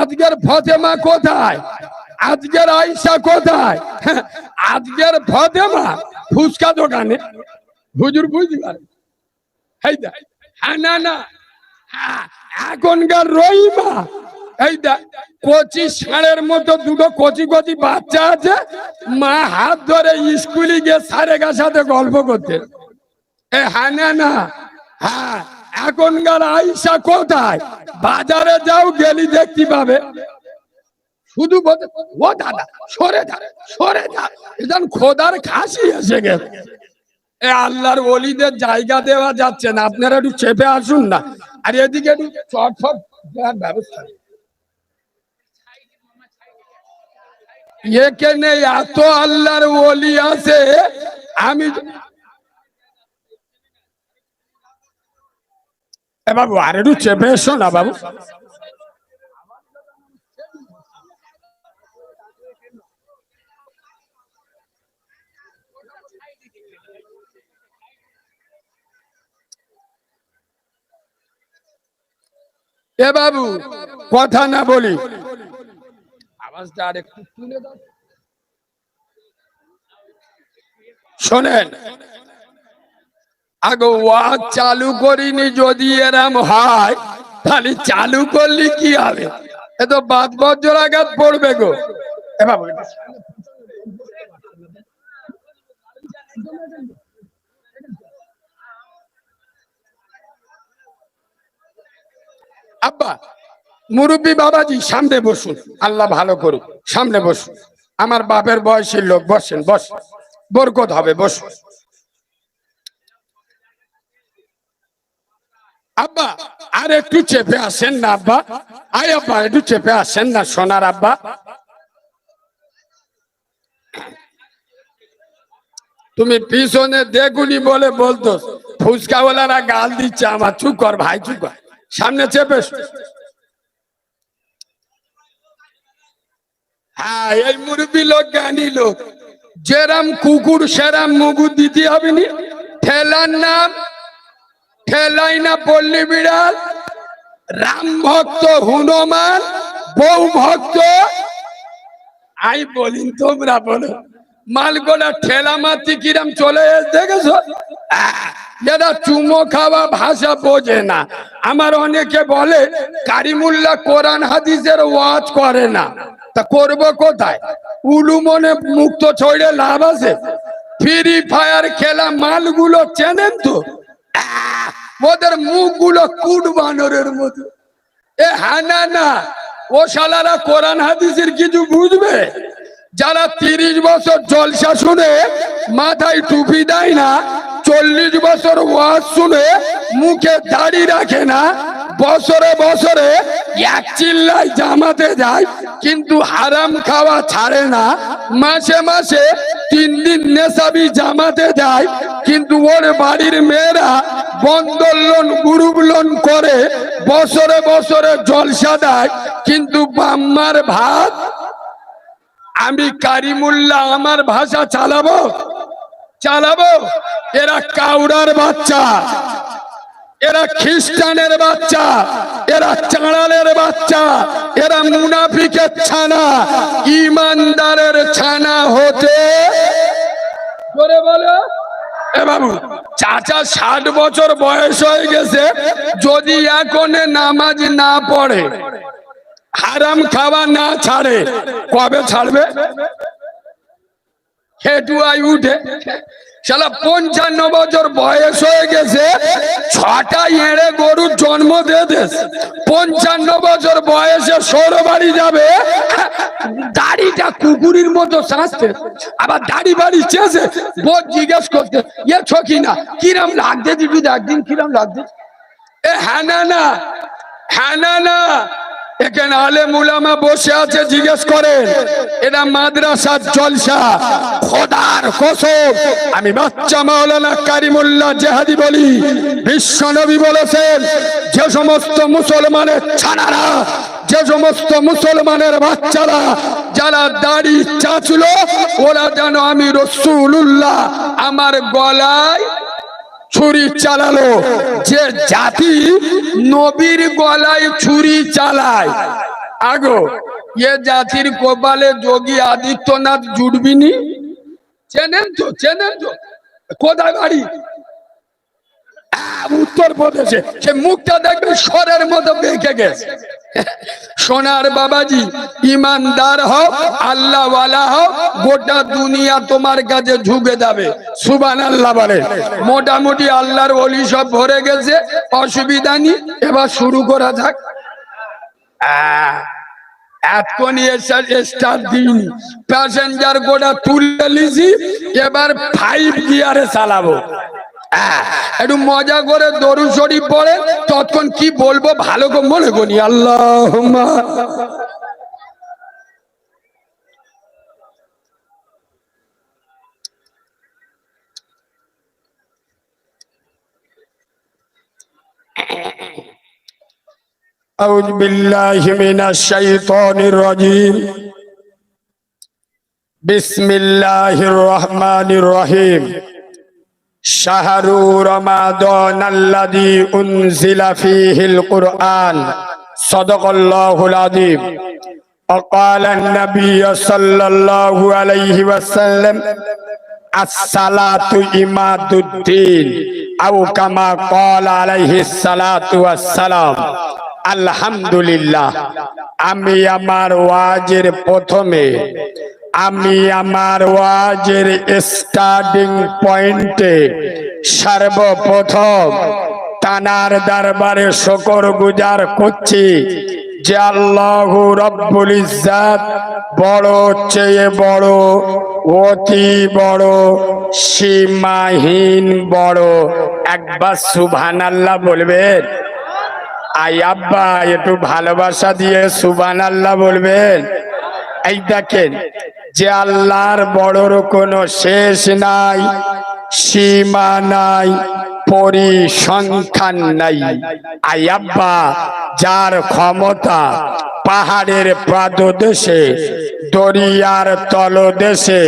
আজকের ফাতেমা কোথায়? আজকের আয়েশা কোথায়? আজকের ফাতেমা ফুচকা দোকানে। হুজুর বুঝতে পারে না এখনকার রহিমা এই কচি ষাঁড়ের মতো দুটো কচি কচি বাচ্চা আছে, মা হাত ধরে স্কুলে গিয়ে সারেগার সাথে গল্প করতে। হ্যাঁ না হ্যাঁ, এখনকার আয়েশা কোথায়? বাজারে যাও গেলি দেখতে পাবে শুধু ও দাদা সরে যা এখন খোদার খাসি এসে গেছে। আল্লাহর ওলিদের জায়গা দেওয়া যাচ্ছে না, আপনারা একটু চেপে আসুন না। আর এদিকে একটু চটফট ব্যবস্থা এখানে এত আল্লাহর ওলি আছে। আমি বাবু আর একটু চেপে এসো না বাবু। এ বাবু কথা না বলি, আওয়াজটা আর একটু তুলে দাও। শোনেন, আগে ওয়াজ চালু করিনি, যদি এরম হয় তাহলে চালু করলে কি হবে? এ তো বাদ বজ্র আঘাত পড়বে গো। এ বাবু আব্বা মুরব্বী বাবাজি সামনে বসুন, আল্লাহ ভালো করুক, সামনে বসুন। আমার বাপের বয়সী লোক, বসেন বরকত হবে, বসুন। আব্বা আর একটু চেপে আসেন না আব্বা, আয় আব্বা একটু চেপে আসেন না সোনার আব্বা। তুমি পিছনে দেখুনি বলে বলতো, ফুচকাওয়ালারা গাল দিচ্ছে আমার। চুপ কর ভাই, চুপ কর, সামনে চেপে। হ্যাঁ, এই মুরব্বী লোক জ্ঞানী লোক, যেরাম কুকুর সেরাম মুগু দিতে হবে নি। ঠেলার নাম ঠেলাই না পল্লী বিড়াল, রাম ভক্ত হনুমান, বউ ভক্ত। আই বলিন তোমরা বলো, মালগোলা ঠেলা মাতি কিরাম চলে দেখেছো? এরা চুমো খাওয়া ভাষা বোঝে না। আমার অনেকে বলে কারিমুল্লাহ কোরআন হাদিসের ওয়াজ করে না, তা করবো কোথায়? উলুমনে মুক্ত ছড়ে লাভ আছে? ফ্রি ফায়ার খেলা মালগুলো চেনেন তো? ওদের মুখগুলো কুট বানরের মতো। হ্যাঁ না, ও শালারা কোরআন হাদিসের কিছু বুঝবে? যারা 30 বছর জলসা শুনে মাথায় টুপি দেয় না, 40 বছর ওয়াজ শুনে মুখে দাড়ি রাখে না, বছরে বছরে এক চিল্লায় জামাতে যায় কিন্তু হারাম খাওয়া ছাড়ে না, মাসে মাসে 3 দিন নেশাবি জামাতে যায় কিন্তু ওর বাড়ির মেয়েরা বন্ধন লোন গ্রুপ লোন করে বছরে বছরে জলসা দেয় কিন্তু বাম্মার ভাত। আমি কারিমুল্লাহ আমার ভাষা চালাবো? এরা কাউরার বাচ্চা, এরা খ্রিস্টানের বাচ্চা, এরা চাঁড়ালের বাচ্চা, এরা মুনাফিকের ছানা, ইমানদারের ছানা হতে করে বলো। এ বাবু চাচা 60 বছর বয়স হয়ে গেছে, যদি এখন নামাজ না পড়ে, হারাম খাওয়া না ছাড়ে, কবে ছাড়বে? হেঁটুয়াই উঠে শালা 55 বছর বয়স হয়ে গেছে, 6টা এড়ে গরুর জন্ম দিয়ে 55 বছর বয়সে শ্বশুর বাড়ি যাবে, দাড়িটা কুকুরের মতো সাজতে, আবার দাড়ি বাড়ি চেয়েছে। বোধ জিজ্ঞেস করতে এ ছকি না কিরম লাগছে দিদি, একদিন কিরম লাগছে? হ্যাঁ না এখানে আলেম উলামা বসে আছে, জিজ্ঞেস করেন। এটা মাদ্রাসার জলসা, খোদার কসম আমি বাচ্চা মাওলানা কারিমুল্লাহ জেহাদি বলি, বিশ্ব নবী বলেছেন যে সমস্ত মুসলমানের ছানারা, যে সমস্ত মুসলমানের বাচ্চারা যারা দাড়ি চাচলো, ওরা যেন আমি রাসূলুল্লাহ আমার গলায় ছুরি চালালো। যে জাতি নবীর গলায় ছুরি চালায় আগো এ জাতির কপালে যোগী আদিত্যনাথ জুটবিনি। চেনেন তো, চেনেন তো? কোথায় বাড়ি? উত্তরপ্রদেশে। সে মুখটা দেখবেন স্বরের মতো বেঁকে গেছে। সোনার বাবাজি, ইমানদার হও, আল্লাহ ওয়ালা হও, গোটা দুনিয়া তোমার কাছে ঝুঁকে যাবে। সুবহানাল্লাহ বলে। মোটামুটি আল্লাহর ওলি সব ভরে গেছে, অসুবিধা নেই। এবার শুরু করা যাক। এতক্ষণই স্টার্ট দিইনি, প্যাসেঞ্জার গোটা তুলে লিছি, এবার 5 গিয়ারে চালাবো। একটু মজা করে দরুদ শরীফ পড়ে, ততক্ষণ কি বলবো ভালো করে মনে করি। আল্লাহুম্মা আউযু বিল্লাহি মিনাশ শাইতানির রাজীম। বিসমিল্লাহির রহমানির রহিম। শাহরু রমাদানাল্লাযী উনজিলা ফীহিল কুরআন। সাদাকাল্লাহুল আযীম। وقال النبي صلى الله عليه وسلم الصلاة عماد الدين أو كما قال عليه الصلاة والسلام। আলহামদুলিল্লাহ, আমি আমার ওয়াজের প্রথমে, আমি আমার ওয়াজের স্টার্টিং পয়েন্টে সর্বপ্রথম তানার দরবারে শুকর গুজার করছি যে আল্লাহ রব্বুল ইজ্জাত বড়, চেয়ে বড়, অতি বড়, সীমাহীন বড়। একবার সুবহানাল্লাহ বলবেন? আই আব্বা একটু ভালোবাসা দিয়ে সুবহানাল্লাহ বলবেন? এই দেখেন যে আল্লাহর বড়র কোনো শেষ নাই, সীমা নাই, পরিসংখ্যান নাই। আই আব্বা, যার ক্ষমতা পাহাড়ের পাদদেশে, দরিয়ার তলদেশে,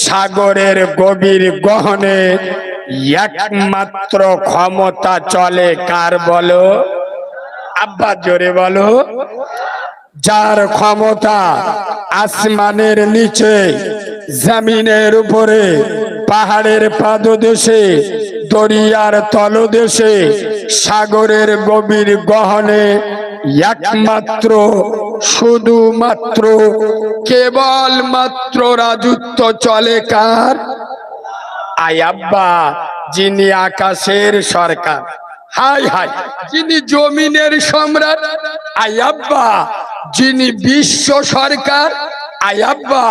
সাগরের গভীর গহনে একমাত্র ক্ষমতা চলে কার বলো? আব্বা জোরে বলো। যার ক্ষমতা আসমানের নিচে, জমিনের উপরে, পাহাড়ের পাদদেশে, দরিয়ার তলদেশে, সাগরের গভীর গহনে একমাত্র, শুধুমাত্র, কেবলমাত্র রাজত্ব চলে কার? আয় আব্বা, যিনি আকাশের সরকার, হাই হাই, যিনি জমিনের সম্রাট, আয় আব্বা, যিনি বিশ্ব সরকার, আয় আব্বা,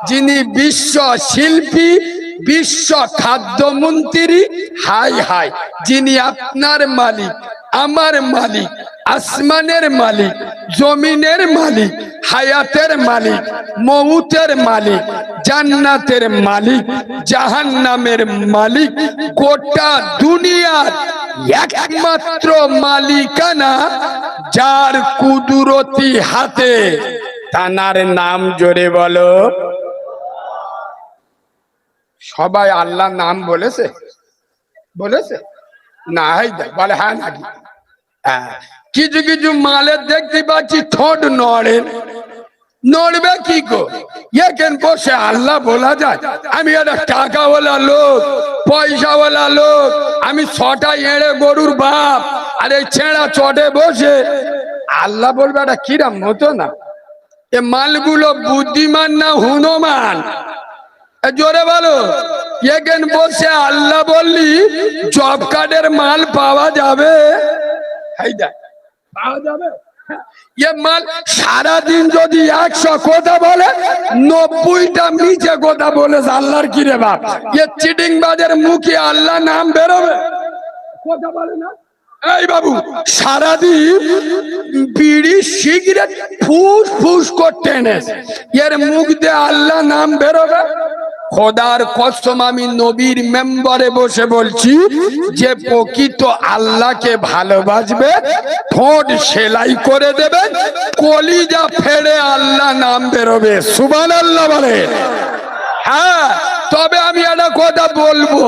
যিনি বিশ্ব শিল্পী, বিশ্ব খাদ্যমন্ত্রী, হাই হাই, যিনি আপনার মালিক, আমার মালিক, আসমানের মালিক, জমিনের মালিক, হায়াতের মালিক, মউতের মালিক, জান্নাতের মালিক, জাহান্নামের মালিক, গোটা দুনিয়ার একমাত্র মালিকানা যার কুদরতি হাতে, তানার নাম জোরে বলো। সবাই আল্লাহর নাম বলেছে? বলেছে না? বলে হ্যাঁ নাকি? কিছু কিছু মালের দেখতে পাচ্ছি ঠোঁট নড়ে, নড়বে কি গো? এখানে বসে আল্লাহ বলা যায়? আমি একটা টাকাওয়ালা লোক, পয়সাওয়ালা লোক, আমি 6টা এড়ে গরুর বাপ, আর এই ছেঁড়া চটে বসে আল্লাহ বলবে? এটা কিরাম হতো না? এ মালগুলো বুদ্ধিমান না হুনমান? জোরে বলো। এখানে বসে আল্লাহ বললি জব কার্ডের মাল পাওয়া যাবে? পাওয়া যাবে? এ মাল সারাদিন যদি 100 কথা বলে, 90টা মিছে কথা বলে আল্লাহর কি রে বাপ? এ চিটিং বাজের মুখে আল্লাহ নাম বেরোবে? কথা বলে না? এই বাবু, সারাদিন বিড়ি সিগারেট ফুস ফুস করতে এনেছে, এর মুখ দিয়ে আল্লাহ নাম বেরোবে? খোদার কসম, আমি নবীর মেম্বারে বসে বলছি, যে প্রকৃত আল্লাহকে ভালোবাসবে, ঠোঁট সেলাই করে দেবে, কলিজা ফেড়ে আল্লাহ নাম বেরোবে। সুবহানাল্লাহ বলে। হ্যাঁ, তবে আমি একটা কথা বলবো,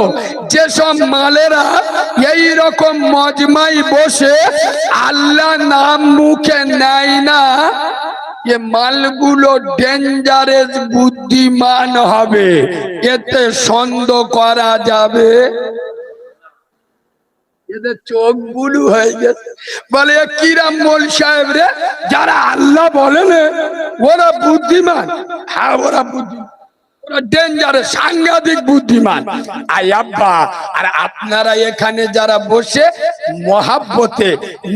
যেসব মালেরা এই রকম মজমাই বসে আল্লাহ নাম মুখে নেয় না, এ মালগুলো ডেঞ্জারাস বুদ্ধিমান হবে, এতে সন্দেহ করা যাবে। এদের চোখ বুলু হয়ে গেছে, বলে কিরাম মোল সাহেব রে, যারা আল্লাহ বলেন ওরা বুদ্ধিমান? হ্যাঁ ওরা বুদ্ধিমান, ওরা ডেঞ্জারাস, সাংঘাতিক বুদ্ধিমান। আই আব্বা, আর আপনারা এখানে যারা বসে মহাব্বতে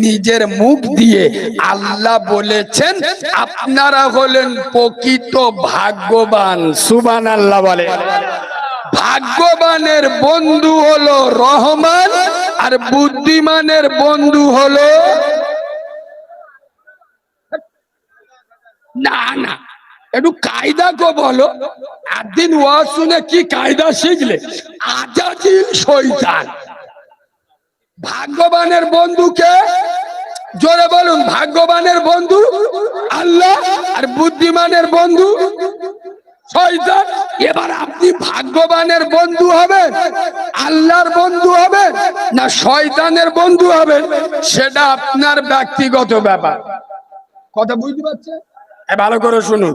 নিজের মুখ দিয়ে আল্লাহ বলেছেন আপনারা হলেন প্রকৃত ভাগ্যবান। সুবহানাল্লাহ বলে। ভাগ্যবানের বন্ধু হলো রহমান, আর বুদ্ধিমানের বন্ধু হলো না না। একটু কায়দা কো বলো, একদিন ওয়াজ শুনে কি কায়দা শিখলে? আজাজিল শয়তান। ভাগ্যবানের বন্ধুকে জোরে বলুন, ভাগ্যবানের বন্ধু আল্লাহ, আর বুদ্ধিমানের বন্ধু শয়তান। এবার আপনি ভাগ্যবানের বন্ধু হবেন, আল্লাহর বন্ধু হবেন, না শয়তানের বন্ধু হবেন, সেটা আপনার ব্যক্তিগত ব্যাপার। কথা বুঝতে পারছেন? ভালো করে শুনুন,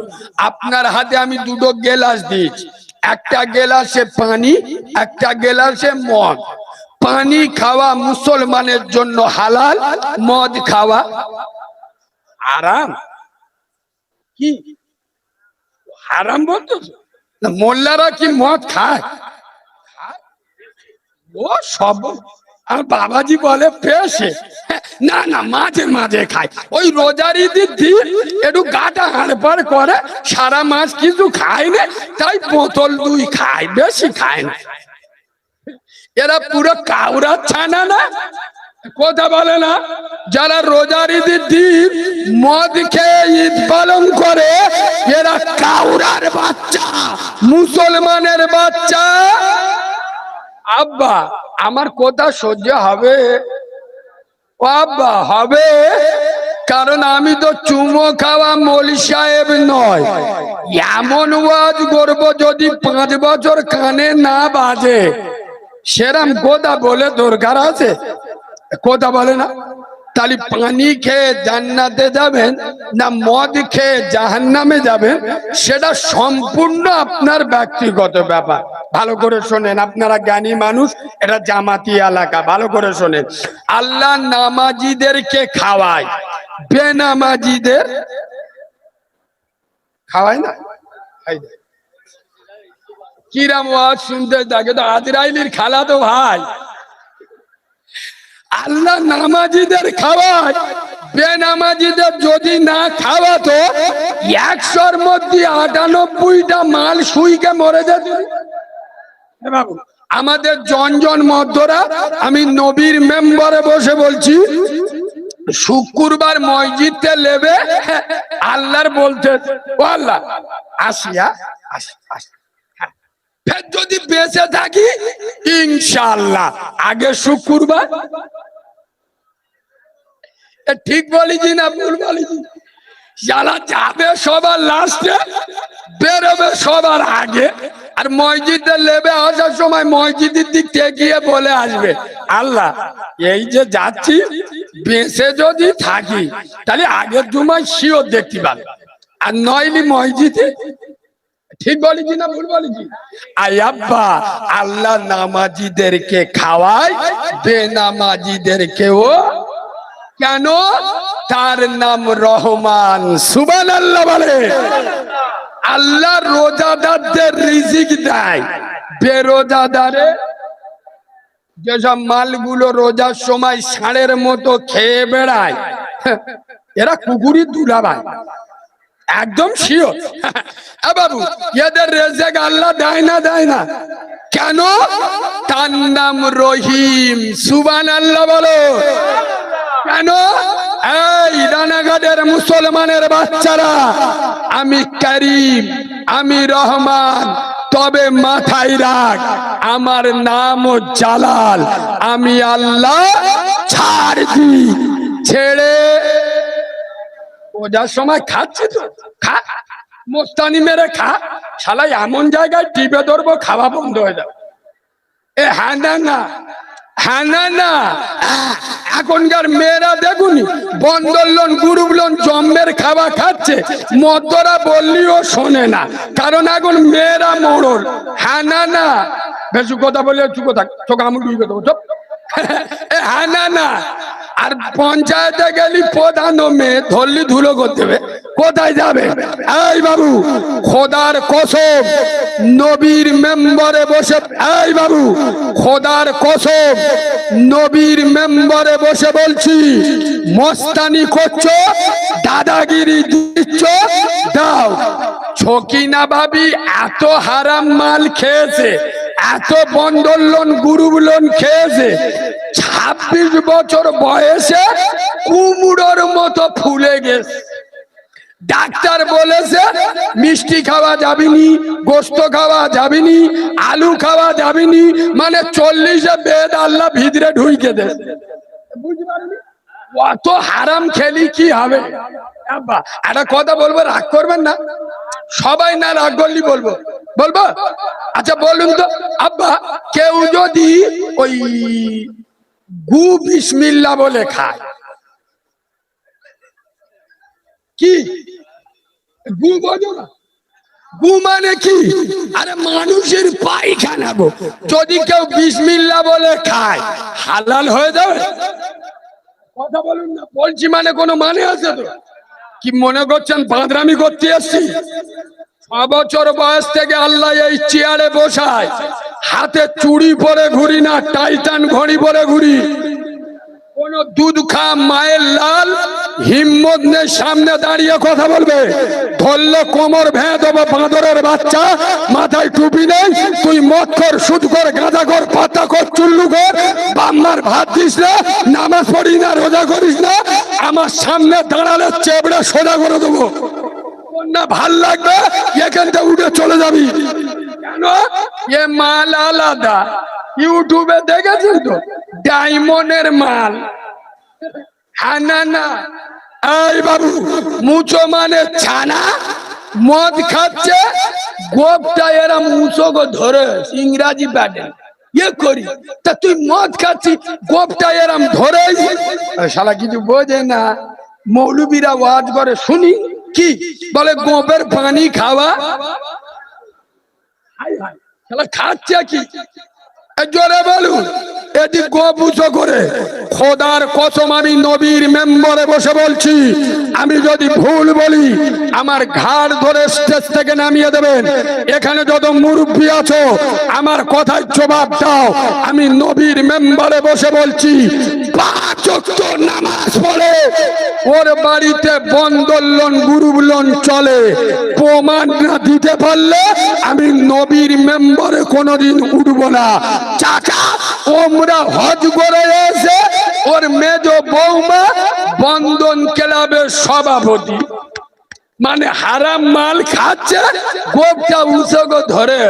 আপনার হাতে আমি দুটো গেলাস দিয়েছি, একটা গেলাসে পানি, একটা গেলাসে মদ। পানি খাওয়া মুসলমানের জন্য হালাল, মদ খাওয়া হারাম। কি হারাম বলতো? মোল্লারা কি মদ খায়? ও সব আর বাবাজি বলে পেশে, না না মাঝে মাঝে খায়। ওই রোজার ঈদের দিন একটু গাটা হাড়পাড় করে, সারা মাস কিছু খায় না, তাই বোতল দুই খায়, বেশি খায় না। এরা পুরো কাউরা ছানা না, কথা বলে না। যারা রোজার ঈদের দিন মদ খেয়ে ঈদ পালন করে, এরা কাউরার বাচ্চা, মুসলমানের বাচ্চা। আব্বা আমার কথা সহ্য হবে? ও আব্বা হবে, কারণ আমি তো চুমো খাওয়া মৌলী সাহেব নয়। এমন ওয়াজ করবো যদি 5 বছর কানে না বাজে, সেরাম কথা বলে দরকার আছে? কথা বলে না। তাহলে পানি খেয়ে জান্নাতে যাবেন না মদ খেয়ে জাহান্নামে যাবেন, সেটা সম্পূর্ণ আপনার ব্যক্তিগত ব্যাপার। ভালো করে শোনেন, আপনারা জ্ঞানী মানুষ, এটা জামাতি এলাকা, ভালো করে শোনেন। আল্লাহ নামাজিদেরকে খাওয়ায়, বেনামাজিদের খাওয়ায় না। কিরাম ওয়াজ শুনতে থাকে তো, আজরাইলির খালা তো ভাই। আল্লাহ নামাজিদের খাওয়ায়, বেনামাজিদের যদি না খাওয়াতো 100-র মধ্যে 98টা মাল শুইকে মরে যেত। বাবু আমাদের জন মধ্যরা, আমি নবীর মেম্বারে বসে বলছি, শুক্রবার মসজিদে লেবে আল্লাহর বলতে, ও আল্লাহ আসিয়া ফের যদি বেঁচে থাকি ইনশাআল্লাহ আগে শুক্রবার। ঠিক বলেছি না ভুল বলেছি? যারা যাবে সবার লাস্টে, বেরোবে সবার আগে, আর মসজিদে লেবে আসার সময় মসজিদের দিক গিয়ে বলে আসবে, আল্লাহ এই যে যাচ্ছি, বেঁচে যদি থাকি তাহলে আগের জুমায় শিওর দেখতে পাবে, আর নইলে মসজিদে। ঠিক বলেছি না ভুল বলেছি? আই আব্বা, আল্লাহ নামাজিদেরকে খাওয়ায়, বেনামাজিদেরকেও। কেন? তার নাম রহমান। সুবহানাল্লাহ বলে। আল্লাহ রোজাদারদের রিজিক দেয়, বেরোজাদারে যেসব মালগুলো রোজার সময় ষাঁড়ের মতো খেয়ে বেড়ায়, এরা কুকুরি দুলাভাই, একদম শিওর। বাবু এদের রেজেক আল্লাহ দেয় না, দেয় না। কেন? তার নাম রহিম। সুবহানাল্লাহ বলো। কেন? এই রানাঘাটের মুসলমানের বাচ্চারা, আমি করিম, আমি রহমান, তবে মাথায় রাখ আমার নামও জালাল। আমি আল্লাহ, ছাড় দি, ছেড়ে ওজার সময় খাচ্ছি তো খা, মোস্তানি মেরে খা, শালা এমন জায়গায় টিপে ধরবো খাওয়া বন্ধ হয়ে যাবে। এ হ্যাঁ না না, হ্যাঁ না না, এখনকার মেয়েরা দেখুনি বন্ধন লোন গ্রুপ লোন জম্মের খাবার খাচ্ছে, মদ্যরা বললিও শোনে না, কারণ এখন মেয়েরা মরল। হ্যাঁ না না, বেশি কথা বলে চুপ থাক, চোখ আমি ডুবে দেবো চুপ। হ্যাঁ না না, আর পঞ্চায়েতে গেলি প্রধান মেয়ে ধরলি ধুলো করতে হবে, কোথায় যাবে? এই বাবু খোদার কসম নবীর মেম্বারে বসে, এই বাবু খোদার কসম নবীর মেম্বারে বসে বলছি, মস্তানি করছো, দাদাগিরি দিচ্ছ, দাও। ছকিনা ভাবি এত হারাম মাল খেয়েছে, এত বন্ধন লোন গ্রুপ লোন খেয়েছে, 26 বছর বয়সে কুমড়োর মতো ফুলে গেছে। ডাক্তার বলেছে মিষ্টি খাওয়া যাবেনি, গোস্ত খাওয়া যাবেনি, আলু খাওয়া যাবেনি, মানে 40-এ বেদ আল্লাহ ভিতরে ঢুকে দেয়। বুঝতে পারলি? অত হারাম খেলি কি হবে? আব্বা একটা কথা বলবো, রাগ করবেন না, সবাই না রাগ করলি বলবো, বলবো? আচ্ছা বলুন তো আব্বা, কেউ যদি ওই গু বিসমিল্লাহ বলে খায়, কি গু বোঝো না? গু মানে কি? আরে মানুষের পায়খানা গো, যদি কেউ বিসমিল্লাহ বলে খায় হালাল হয়ে যাবে? কথা বলুন না, বলছি মানে কোনো মানে আছে তো? কি মনে করছেন বাঁদরামি করতে এসছি? 6 বছর বয়স থেকে আল্লাহ এই চেয়ারে বসায়, হাতে চুড়ি পরে ঘুরি না, টাইটান ঘড়ি পরে ঘুরি। কোন দুধ খা মায়ের লাল হিম্মত নেই সামনে দাঁড়িয়ে কথা বলবে, ধরলে কোমর ভেঙে দেবো বাঁদরের বাচ্চা। মাথায় টুপি নেই, তুই মদ কর, সুদ কর, গাঁজা কর, পাতা কর, চুল্লু কর, বাম্মার ভাত দিস না, নামাজ পড়ি না, রোজা করিস না, আমার সামনে দাঁড়ালে চেবড়ে সোজা করে দেবো। না ভাল লাগবে এখান থেকে উঠে চলে যাবি। কেন? এ মাল আলাদা, ইউটিউবে দেখেছেন তো, ডায়মন্ডের মাল। হ্যাঁ না না, এই বাবু মুচো মানে ছানা, মদ খাচ্ছে, গোপটা এরা মুচো গো ধরে ইংরাজি প্যাটে ইয়ে করি, তা তুই মদ খাচ্ছি গোপটা এরাম ধরে, শালা কিছু বোঝে না। মৌলবীরা ওয়াজ করে শুনি, কি বলে গোপের পানি খাওয়া, খাচ্ছে কি? জোরে বলুন, এটি গোপ উঁচু করে। খোদার কসম আমি নবীর মেম্বারে বসে বলছি, আমি যদি ভুল বলি আমার ঘাড় ধরে স্টেজ থেকে নামিয়ে দেবেন। এখানে যত মুরব্বী আছো আমার কথায় জবাব দাও। আমি নবীর মেম্বারে বসে বলছি, 5 ওয়াক্ত নামাজ পড়ে ওর বাড়িতে বন্ধন লোন গ্রুপ লোন চলে, প্রমাণ না দিতে পারলে আমি নবীর মেম্বারে কোনোদিন উঠবো না। চাচা ওমরা হজ করে এসে ওর মেজ বৌমা বন্ধন ক্লাবের সভাপতি, মানে হারাম মাল খাচ্ছে, গোপটা উৎসর্গ ধরে।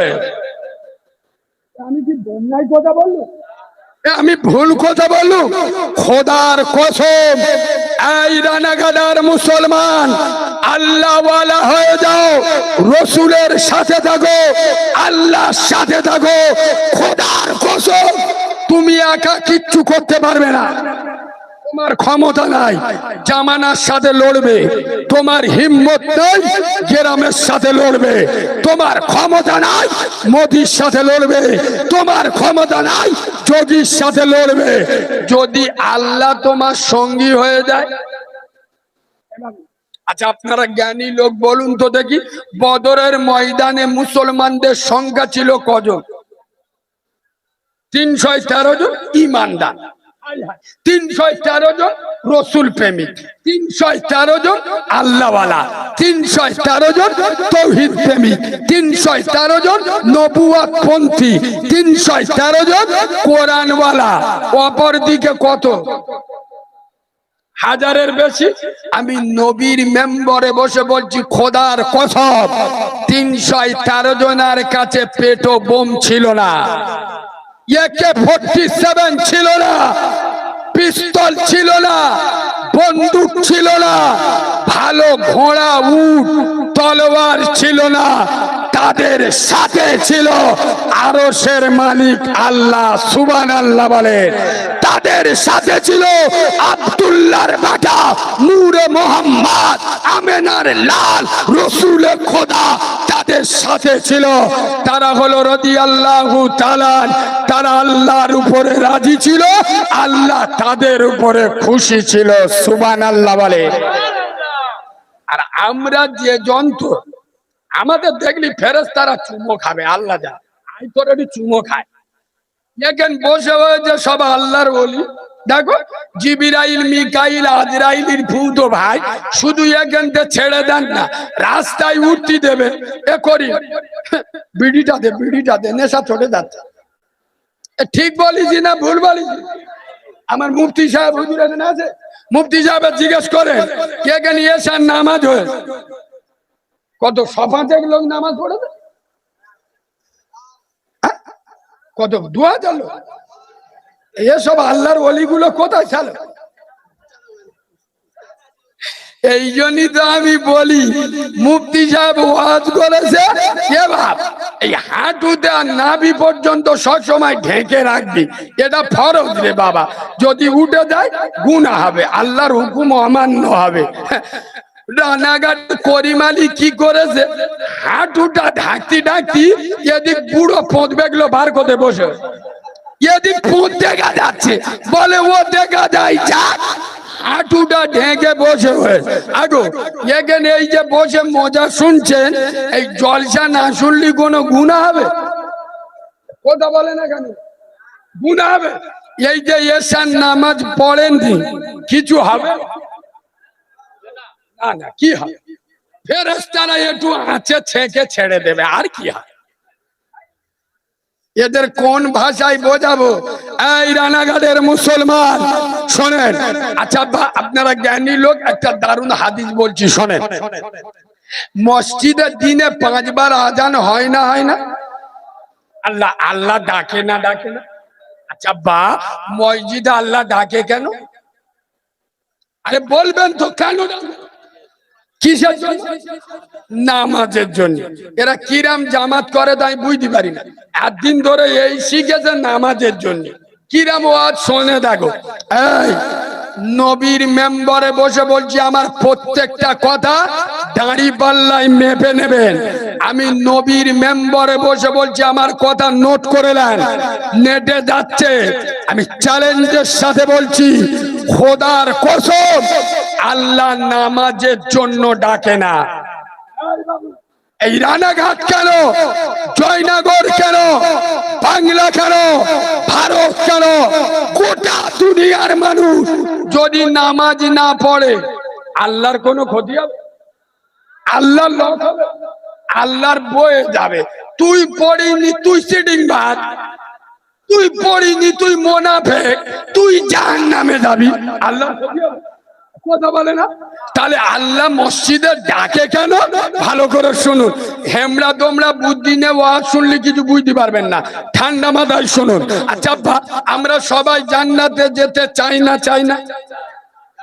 আমি কি বন্যায় কথা বললো? আমি ভুল কথা বললু? খোদার কসম, এই রানাগাদার মুসলমান, আল্লাহওয়ালা হয়ে যাও, রসুলের সাথে থাকো, আল্লাহর সাথে থাকো। খোদার কসম তুমি একা কিচ্ছু করতে পারবে না, তোমার ক্ষমতা নাই জামানার সাথে লড়বে, তোমার হিম্মত নাই গ্রামের সাথে লড়বে, তোমার ক্ষমতা নাই মোদির সাথে লড়বে, তোমার ক্ষমতা নাই যোগীর সাথে লড়বে। যদি আল্লাহ তোমার সঙ্গী হয়ে যায়। আচ্ছা আপনারা জ্ঞানী লোক বলুন তো দেখি, বদরের ময়দানে মুসলমানদের সংখ্যা ছিল কজন? 313 জন ইমানদার, 313 জন রসুল প্রেমিক, 313 জন আল্লাহওয়ালা, 313 জন তৌহিদ প্রেমিক, 313 জন নবুয়ত পন্থী, 313 জন কোরআনওয়ালা। অপরদিকে কত? হাজারের বেশি। আমি নবীর মেম্বারে বসে বলছি, খোদার কসম 313 জনের কাছে পেটো বোম ছিল না, AK-47 ছিল না, পিস্তল ছিল না, বন্দুক ছিল না, ভালো ঘোড়া উট তলোয়ার ছিল না, তাদের সাথে ছিল আরশের মালিক আল্লাহ, সুবহানাল্লাহ বলে। তাদের সাথে ছিল আব্দুল্লাহর বেটা নূরে মোহাম্মদ, আমেনার লাল, রসুল খোদা তাদের সাথে ছিল। তারা হলো রাদিয়াল্লাহু তাআলা, তারা আল্লাহর উপরে রাজি ছিল, আল্লাহ তাদের উপরে খুশি ছিল, সুবহানাল্লাহ বলে। আর আমরা যে যন্ত্র, আমাদের দেখলি ফেরেশতারা চুমো খাবে, আল্লাহ যা আই করে চুমো খায়। এখানে বসে হয়েছে সব আল্লাহর ওলি। দেখো জিবরাইল, মিকাইল, আজরাইলের ভূত ভাই, শুধু এখানতে ছেড়ে দেন না, রাস্তায় উঠতে দেবে এ করি, বিড়িটা দে, নেশা চলে যাচ্ছে। ঠিক বলিছি না ভুল বলিছি? আমার মুফতি সাহেব হুজুর এখানে আছে, মুফতি সাহেব জিজ্ঞেস করে এখানে এসার নামাজ হয়ে কত 5,000 লোক নামাজ পড়েছে, কত 2,000 লোক। এসব আল্লাহর ওলিগুলো কোথায় ছিল? এই জন্যই তো আমি বলি মুফতি সাহেব ওয়াজ করেছে, এ বাপ এই হাঁটুতে আর নাভি পর্যন্ত সবসময় ঢেকে রাখবি, এটা ফরজ রে বাবা। যদি উঠে যায় গুনাহ হবে, আল্লাহর হুকুম অমান্য হবে। রানাঘাট করিম আলী কি করেছে, হাঁটুটা ঢাকতি ঢাকতি এদিক বুড়ো পোঁত বেগলো বার করতে বসে, এদিক পোঁত দেখা যাচ্ছে, বলে ও দেখা যায় যাক, হাঁটুটা ঢেকে বসে হয়েছে। আগো এখানে এই যে বসে মজা শুনছেন, এই জলসা না শুনলি কোনো গুনাহ হবে? কথা বলে না কেন? গুনাহ হবে? এই যে এশার নামাজ পড়েন কিছু হবে না? না, কি হবে? ফেরেশতারা একটু আঁচে ছেঁকে ছেড়ে দেবে, আর কি হবে? এদের কোন ভাষায় বোঝাবো? এই রানাঘাটের মুসলমান শোনেন, আচ্ছা আপনারা জ্ঞানী লোক, একটা দারুণ হাদিস বলছি শোনেন। মসজিদের দিনে 5 বার আজান হয় না? হয় না? আল্লাহ আল্লাহ ডাকে না? ডাকে না? আচ্ছা মসজিদে আল্লাহ ডাকে কেন? আরে বলবেন তো কেন? কিসের জন্য? নামাজের জন্য। এরা কিরাম জামাত করে তাই বুঝতে পারি না, একদিন ধরে এই শিখেছে নামাজের জন্য। কিরাম ওয়াজ শোনে দেখো। এই নবীর মেম্বারে বসে বলছি, আমার প্রত্যেকটা কথা দাঁড়ি পাল্লায় মেপে নেবেন। আমি নবীর মেম্বারে বসে বলছি, আমার কথা নোট করে নেন, নেটে যাচ্ছে। আমি চ্যালেঞ্জের সাথে বলছি, খোদার কসম আল্লাহ নামাজের জন্য ডাকে না। এই রানাঘাট কেন, জয়নগর কেন, বাংলা কেন, ভারত কেন, গোটা দুনিয়ার মানুষ যদি নামাজ না পড়ে আল্লাহর কোনো ক্ষতি হবে? আল্লাহর লস হবে? আল্লাহর বয়ে যাবে। তুই পড়িনি, তুই সিটিং বাদ, তুই পড়িনি, তুই মুনাফিক, তুই জাহান্নামে যাবি, আল্লাহর ক্ষতি হবে? কথা বলে না? তাহলে আল্লাহ মসজিদে ডাকে কেন? ভালো করে শুনুন। হেমরা তোমরা বুদ্ধি নিয়ে ওয়াজ শুনলে কিছু বুঝতে পারবেন না, ঠান্ডা মাথায় শুনুন। আচ্ছা আমরা সবাই জান্নাতে যেতে চাই না? চাই না?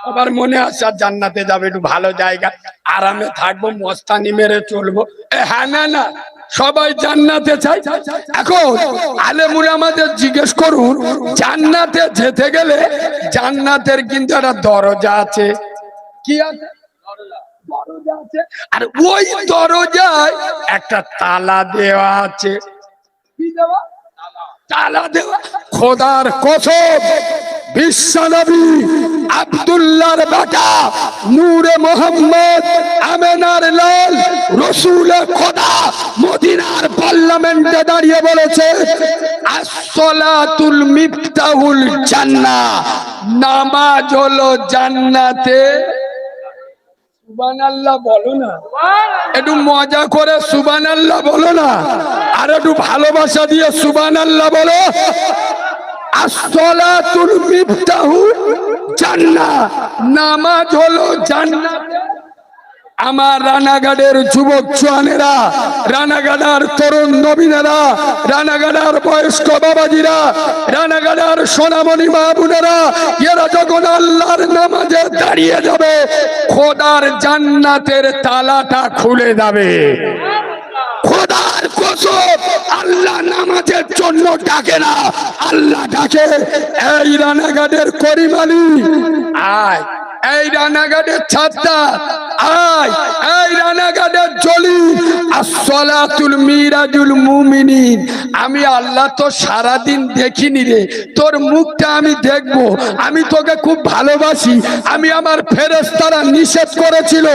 আবার মনে আসা জান্নাতে যাবে, একটু ভালো জায়গা, আরামে থাকবো, মস্তানি মেরে চলবো। হ্যাঁ না না, সবাই জান্নাতে চাই। এখন আলেম উলামাদের জিজ্ঞেস করুন, জান্নাতে যেতে গেলে জান্নাতের কিন্তু একটা দরজা আছে। কি আছে? দরজা আছে। আর ওই দরজায় একটা তালা দেওয়া আছে। কি দেওয়া? তালা দেওয়া। খোদার কসম বিশ্বনবী আব্দুল্লাহর বেটা নূরে মোহাম্মদ, আমেনার লাল, রসুল খোদা মদিনার পার্লামেন্টে দাঁড়িয়ে বলেছে, আসসালাতুল মিফতাহুল জান্নাহ, নামাজ হলো জান্নাতে। সুবহানাল্লাহ বলো না, একটু মজা করে সুবহানাল্লাহ বলো না, আর একটু ভালোবাসা দিয়ে সুবহানাল্লাহ বলো। আসসালাতুল মিফতাহুল জান্নাহ, নামাজ হলো জান্নাত। আমার রানাঘাটের যুবক জওয়ানেরা, রানাঘাটার তরুণ নবীনেরা, রানাঘাটার বয়স্ক বাবাজিরা, রানাঘাটার সোনামণি মা বোনেরা, এরা যখন আল্লাহর নামাজে দাঁড়িয়ে যাবে, খোদার জান্নাতের তালাটা খুলে যাবে। খোদার কসম, আল্লাহ নামাজের জন্য ডাকে না, আল্লাহ ডাকে এই রানাঘাটের করিম আলী, আয় এই রানাঘাটের ছাত্রা, আয় এই রানাঘাটের জলি, আসসালাতুল মিরাজুল মুমিনিন। আমি আল্লাহ তো সারাদিন দেখিনি রে, তোর মুখটা আমি দেখবো, আমি তোকে খুব ভালোবাসি। আমি আমার ফেরেশতারা নিষেধ করেছিল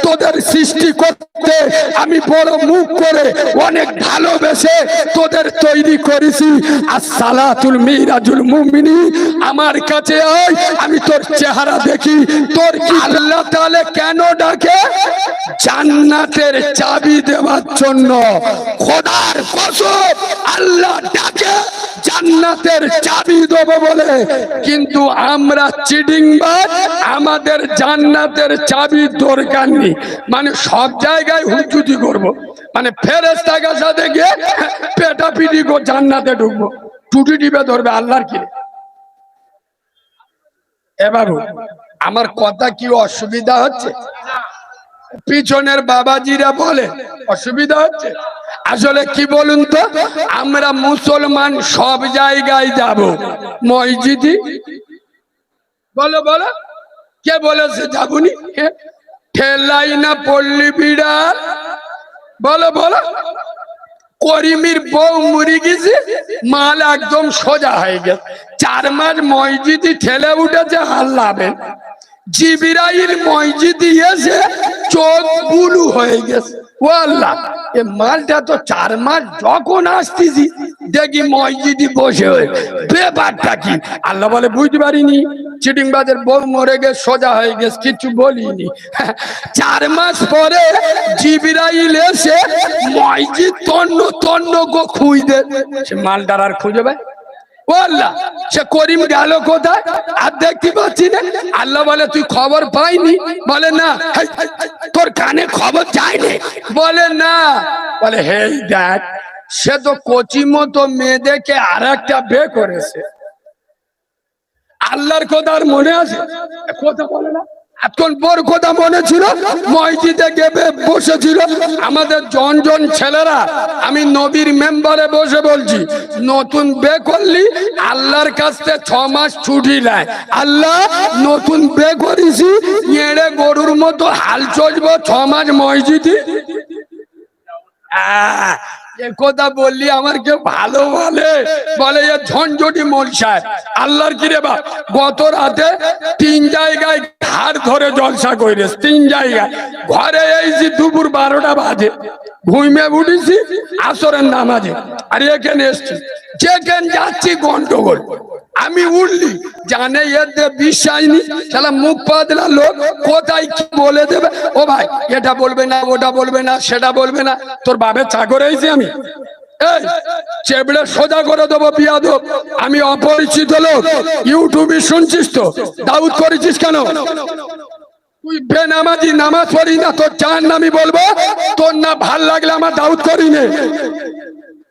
তোদের সৃষ্টি করতে, আমি বড় মুখ করে অনেক ভালোবেসে তোদের তৈরি করেছি। আসসালাতুল মিরাজুল মুমিনিন, আমার কাছে আয়, আমি তোর চেহারা দেখি। তোর আল্লাহ তাআলা কেন ডাকে? জান্নাতের চাবি দেওয়ার জন্য। খোদার কসম, আল্লাহ ডাকে জান্নাতের চাবি দেবো বলে, কিন্তু আমরা চিটিংবাজ, আমাদের জান্নাতের চাবির দরকার নেই। মানে সব জায়গায় হুজুতি করব, মানে ফেরেশতার সাথে গিয়ে পেটাপিটি করে জান্নাতে ঢুকবো, টুটি টিপে ধরবে আল্লাহর কি? এ বাবু, আমার কথা কি অসুবিধা হচ্ছে? পিছনের বাবাজিরা বলে অসুবিধা হচ্ছে। আসলে কি বলুন তো, আমরা মুসলমান সব জায়গায় যাব, মসজিদি বলো বলো, কে বলেছে যাবনি? ঠেলাই না পল্লী বিড়াল, বলো বলো। করিমির বউ মরে গেছে, মাল একদম সোজা হয়ে গেছে, 4 মাস মসজিদি ঠেলে উঠেছে, হাল্লাবে। জিবরাইল মসজিদে এসে চোখ বুলু হয়ে গেছে। ও আল্লাহ, এ মালটা তো 4 মাস যখন আসতেছি দেখি মসজিদে বসে হয়ে, ব্যাপারটা কি? আল্লাহ বলে বুঝতে পারিনি, চিটিংবাজের বউ মরে গেছে, সোজা হয়ে গেছে, কিছু বলিনি। 4 মাস পরে জিবরাইল এসে মসজিদ তন্ন তন্ন গো খুঁজে, সে মালটার আর খুঁজে পায়? ও আল্লাহ, সে করিম গেল কোথায়? আর দেখতে পাচ্ছি না। আল্লাহ বলে তুই খবর পাইনি? বলে না। তোর কানে খবর যায়নি? বলে না। বলে হে দেখ, সে তো কচি মতো মেয়ে দেখে আর একটা বিয়ে করেছে। আল্লাহর কথা আর মনে আছে? কথা বলে না। এখন বড় কথা মনে ছিল, মসজিদে গেবে বসেছিল আমাদের জন ছেলেরা। আমি নবীর মেম্বারে বসে বলছি, নতুন বিয়ে করলি আল্লাহর কাছে 6 মাস ছুটি নেয়। আল্লাহ, নতুন বিয়ে করেছি, এড়ে গরুর মতো হাল চলবো 6 মাস মসজিদে। কথা বললি আমার কেউ ভালো বলে, বলে এ ঝঞ্ঝটি মোল সাহেব। আল্লাহর কি রে বাপ, গত রাতে 3 জায়গায় ঘাড় ধরে জলসা করেছে, 3 জায়গায়। ঘরে এইছি দুপুর 12টা বাজে, ঘুমিয়ে উঠেছি আসরের নামাজে, আর এখানে এসছি, যেখানে যাচ্ছি গন্ডগোল। আমি উঠলি, জানে এতে বিশ্বাস নি, শালা মুখ পাতলা লোক, কোথায় কি বলে দেবে। ও ভাই, এটা বলবে না, ওটা বলবে না, সেটা বলবে না। তোর বাপের চাকর হয়েছি আমি? এই চেবড়ে সোজা করে দেবো বিয়াদব। আমি অপরিচিত লোক, ইউটিউবে শুনছিস তো, দাউদ করেছিস কেন? তুই বেনামাজি, নামাজ পড়ি না, তোর চার নামি বলবো। তোর না ভাল লাগলে আমার দাউদ করি নে।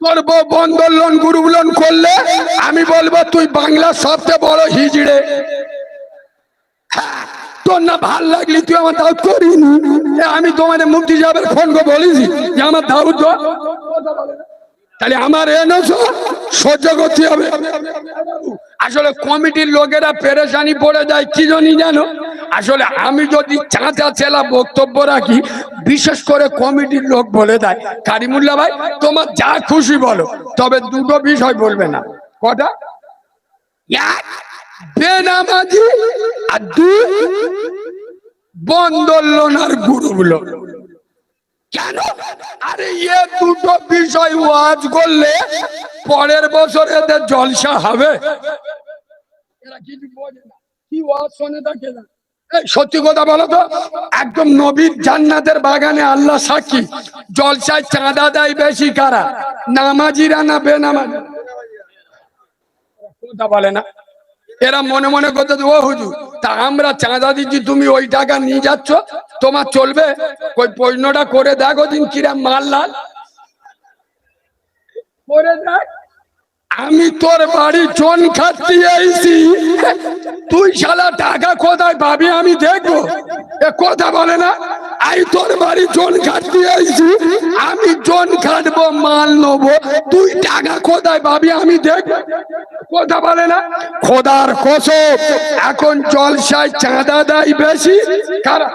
তোর বউ বন্ধন লোন গ্রুপ লোন করলে আমি বলবো তুই বাংলার সবচেয়ে বড় হিজড়ে। তোর না ভাল লাগলি তুই আমার দাউদ করিনি। আমি তোমাদের মুফতি সাহেবের ফোন করে বলেছি যে আমার দাউদ, তাহলে আমার সহ্য করতে হবে। আসলে কমিটির লোকেরা পেরেশানি পড়ে যায় কি জানি জানো। আসলে আমি যদি চাঁচা ছেলা বক্তব্য রাখি, বিশেষ করে কমিটির লোক বলে দেয়, কারিমুল্লাহ ভাই তোমার যা খুশি বলো, তবে 2টো বিষয় বলবে না। কটা? বেনামাজি, আর 2 বন্ধন লোন আর গুরুগুলো। কেন? আরে এ 2টো বিষয় ওয়াজ করলে পরের বছর এদের জলসা হবে। এরা কিছু বোঝে না, কি ওয়াজ শোনে থাকে না। সত্যি কথা বলো তো, একদম নবীর জান্নাতের বাগানে আল্লাহ সাক্ষী, জলসায় চাঁদা দেয় বেশি কারা? নামাজিরা না বেনামাজি? কথা বলে না। এরা মনে মনে করতে, ও হুজুর, তা আমরা চাঁদা দিচ্ছি, তুমি ওই টাকা নিয়ে যাচ্ছ, তোমার চলবে? ওই প্রশ্নটা করে দেখো দিন কিরাম মাল্লাল করে দেখ। আমি তোর বাড়ি চন খাচ্ছি আইছি, তুই শালা টাকা কোথায় পাবি আমি দেখবো। এ কথা বলে না। আই তোর বাড়ি চন খাচ্ছি আইছি, আমি চন বেতন কাটবো, মাল নেবো, তুই টাকা কোথায় পাবি আমি দেখ। কথা বলে না, খোদার কসম এখন জলসায় চাঁদা দেয় বেশি কারা?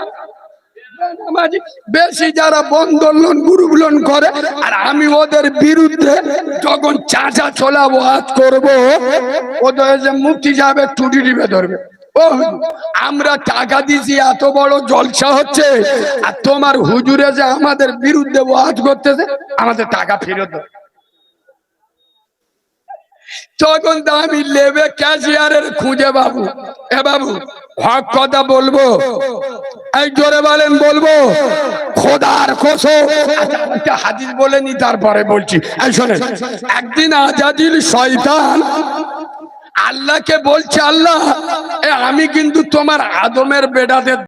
বেশি যারা বন্ধন লোন গ্রুপ লোন করে। আর আমি ওদের বিরুদ্ধে যখন চাচা চলা ওয়াজ করবো, ওদের যে মুক্তি যাবে টুটি টিপে ধরবে। ও আমরা টাকা দিছি, এত বড় জলসা হচ্ছে, আর তোমার হুজুরে যে আমাদের বিরুদ্ধে ওয়াজ করতেছে, আমাদের টাকা ফেরত দাও। তখন তো আমি লেবে ক্যাশিয়ারের খুঁজে বাবু, এ বাবু হক কথা বলবো, এই জোরে বলেন বলবো, খোদার কসম। একটা হাদিস বলে নি তারপরে বলছি। এই শোনেন, একদিন আজাদিল শয়তান আল্লাহকে বলছে, আল্লাহ আমি কিন্তু তোমার আদমের বেটাদের